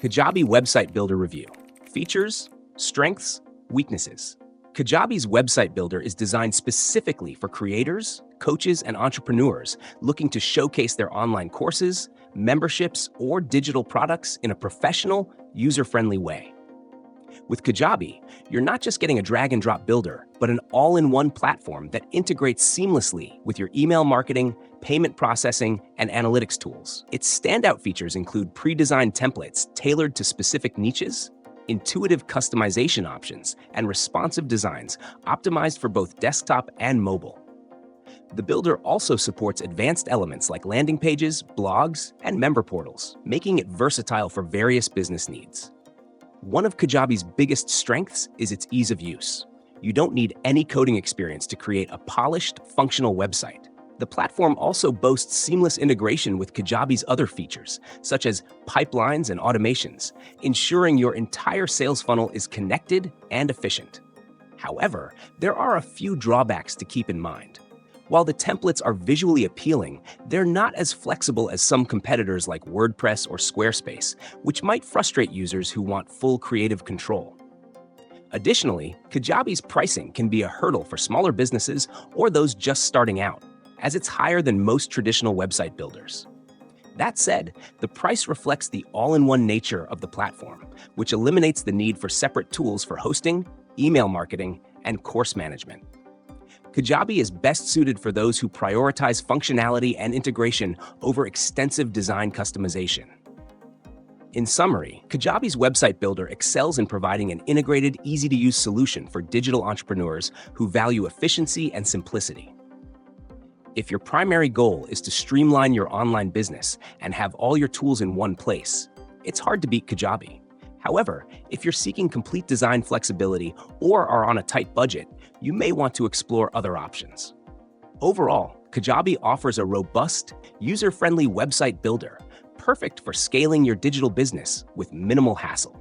Kajabi Website Builder Review. Features, strengths, weaknesses. Kajabi's website builder is designed specifically for creators, coaches, and entrepreneurs looking to showcase their online courses, memberships, or digital products in a professional, user-friendly way. With Kajabi, you're not just getting a drag-and-drop builder, but an all-in-one platform that integrates seamlessly with your email marketing, payment processing, and analytics tools. Its standout features include pre-designed templates tailored to specific niches, intuitive customization options, and responsive designs optimized for both desktop and mobile. The builder also supports advanced elements like landing pages, blogs, and member portals, making it versatile for various business needs. One of Kajabi's biggest strengths is its ease of use. You don't need any coding experience to create a polished, functional website. The platform also boasts seamless integration with Kajabi's other features, such as pipelines and automations, ensuring your entire sales funnel is connected and efficient. However, there are a few drawbacks to keep in mind. While the templates are visually appealing, they're not as flexible as some competitors like WordPress or Squarespace, which might frustrate users who want full creative control. Additionally, Kajabi's pricing can be a hurdle for smaller businesses or those just starting out, as it's higher than most traditional website builders. That said, the price reflects the all-in-one nature of the platform, which eliminates the need for separate tools for hosting, email marketing, and course management. Kajabi is best suited for those who prioritize functionality and integration over extensive design customization. In summary, Kajabi's website builder excels in providing an integrated, easy-to-use solution for digital entrepreneurs who value efficiency and simplicity. If your primary goal is to streamline your online business and have all your tools in one place, it's hard to beat Kajabi. However, if you're seeking complete design flexibility or are on a tight budget, you may want to explore other options. Overall, Kajabi offers a robust, user-friendly website builder, perfect for scaling your digital business with minimal hassle.